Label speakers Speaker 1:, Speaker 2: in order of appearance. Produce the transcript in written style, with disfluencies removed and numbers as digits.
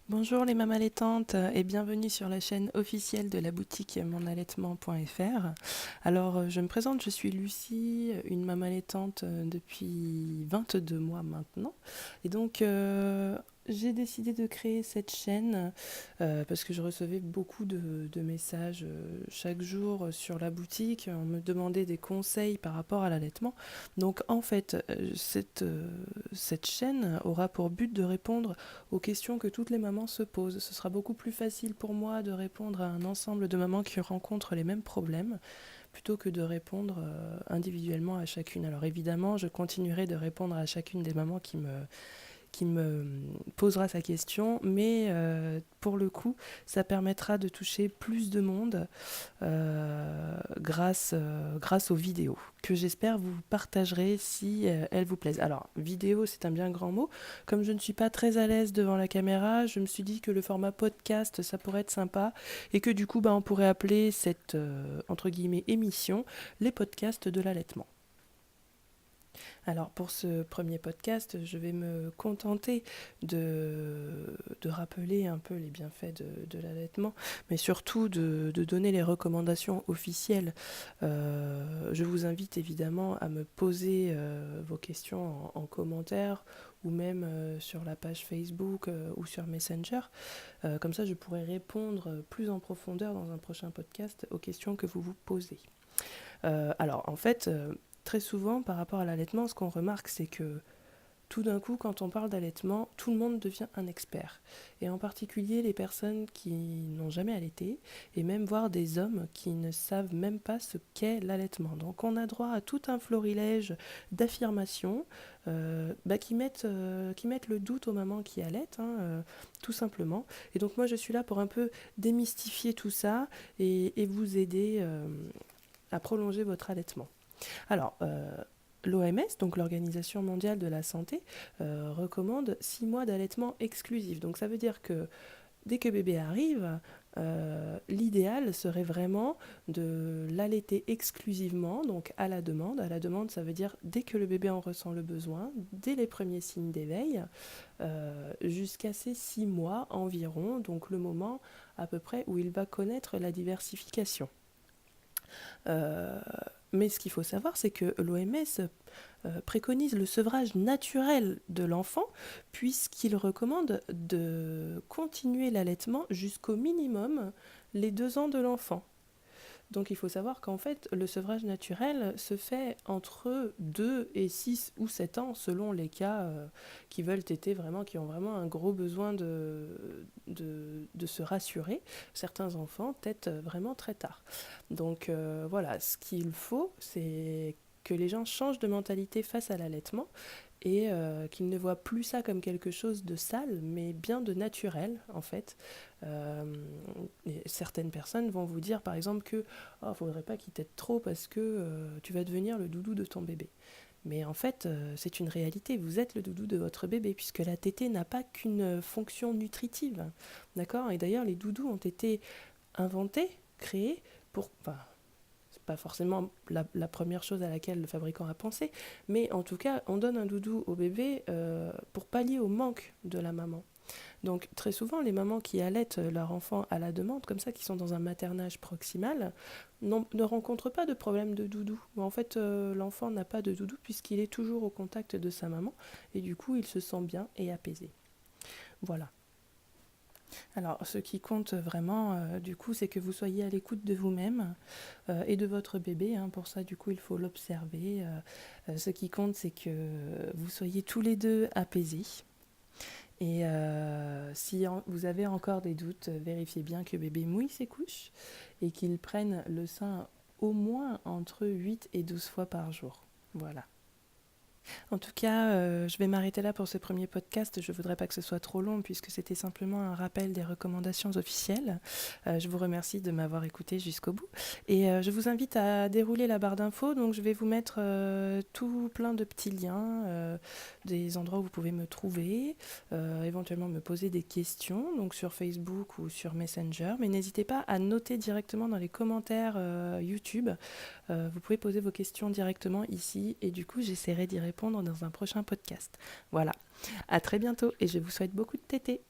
Speaker 1: Bonjour les mamans allaitantes et bienvenue sur la chaîne officielle de la boutique monallaitement.fr. Alors je me présente, je suis Lucie, une maman allaitante depuis 22 mois maintenant. Et donc j'ai décidé de créer cette chaîne parce que je recevais beaucoup de messages chaque jour sur la boutique. On me demandait des conseils par rapport à l'allaitement. Donc en fait, cette chaîne aura pour but de répondre aux questions que toutes les mamans se posent. Ce sera beaucoup plus facile pour moi de répondre à un ensemble de mamans qui rencontrent les mêmes problèmes plutôt que de répondre individuellement à chacune. Alors évidemment, je continuerai de répondre à chacune des mamans qui me posera sa question, mais pour le coup, ça permettra de toucher plus de monde grâce aux vidéos, que j'espère vous partagerez si elles vous plaisent. Alors, vidéo, c'est un bien grand mot. Comme je ne suis pas très à l'aise devant la caméra, je me suis dit que le format podcast, ça pourrait être sympa, et que du coup, on pourrait appeler cette, entre guillemets, émission, les podcasts de l'allaitement. Alors pour ce premier podcast, je vais me contenter de rappeler un peu les bienfaits de l'allaitement, mais surtout de donner les recommandations officielles. Je vous invite évidemment à me poser vos questions en commentaire ou même sur la page Facebook ou sur Messenger. Comme ça, je pourrai répondre plus en profondeur dans un prochain podcast aux questions que vous vous posez. Alors en fait, très souvent par rapport à l'allaitement, ce qu'on remarque, c'est que tout d'un coup, quand on parle d'allaitement, tout le monde devient un expert. Et en particulier les personnes qui n'ont jamais allaité, et même voir des hommes qui ne savent même pas ce qu'est l'allaitement. Donc on a droit à tout un florilège d'affirmations qui mettent le doute aux mamans qui allaitent, tout simplement. Et donc moi je suis là pour un peu démystifier tout ça et vous aider à prolonger votre allaitement. Alors, l'OMS, donc l'Organisation mondiale de la santé, recommande 6 mois d'allaitement exclusif. Donc ça veut dire que dès que bébé arrive, l'idéal serait vraiment de l'allaiter exclusivement, donc à la demande. À la demande, ça veut dire dès que le bébé en ressent le besoin, dès les premiers signes d'éveil, jusqu'à ces 6 mois environ, donc le moment à peu près où il va connaître la diversification. Euh, mais ce qu'il faut savoir, c'est que l'OMS préconise le sevrage naturel de l'enfant, puisqu'il recommande de continuer l'allaitement jusqu'au minimum les 2 ans de l'enfant. Donc il faut savoir qu'en fait, le sevrage naturel se fait entre 2 et 6 ou 7 ans, selon les cas qui veulent téter vraiment, qui ont vraiment un gros besoin de se rassurer. Certains enfants tètent vraiment très tard. Donc voilà, ce qu'il faut, c'est que les gens changent de mentalité face à l'allaitement et qu'ils ne voient plus ça comme quelque chose de sale, mais bien de naturel en fait. Euh, et certaines personnes vont vous dire par exemple que faudrait pas qu'il t'aide trop parce que tu vas devenir le doudou de ton bébé. Mais en fait, c'est une réalité, vous êtes le doudou de votre bébé, puisque la tétée n'a pas qu'une fonction nutritive. D'accord. Et d'ailleurs, les doudous ont été inventés, créés, pour... Enfin, c'est pas forcément la première chose à laquelle le fabricant a pensé, mais en tout cas, on donne un doudou au bébé pour pallier au manque de la maman. Donc très souvent, les mamans qui allaitent leur enfant à la demande, comme ça, qui sont dans un maternage proximal, ne rencontrent pas de problème de doudou. En fait, l'enfant n'a pas de doudou puisqu'il est toujours au contact de sa maman et du coup, il se sent bien et apaisé. Voilà. Alors, ce qui compte vraiment, du coup, c'est que vous soyez à l'écoute de vous-même et de votre bébé. Pour ça, du coup, il faut l'observer. Ce qui compte, c'est que vous soyez tous les deux apaisés. Et si vous avez encore des doutes, vérifiez bien que bébé mouille ses couches et qu'il prenne le sein au moins entre 8 et 12 fois par jour. Voilà. En tout cas, je vais m'arrêter là pour ce premier podcast. Je ne voudrais pas que ce soit trop long puisque c'était simplement un rappel des recommandations officielles. Je vous remercie de m'avoir écouté jusqu'au bout. Et je vous invite à dérouler la barre d'infos. Donc je vais vous mettre tout plein de petits liens, des endroits où vous pouvez me trouver, éventuellement me poser des questions, donc sur Facebook ou sur Messenger. Mais n'hésitez pas à noter directement dans les commentaires YouTube. Vous pouvez poser vos questions directement ici et du coup j'essaierai d'y répondre dans un prochain podcast. Voilà, à très bientôt et je vous souhaite beaucoup de tétés.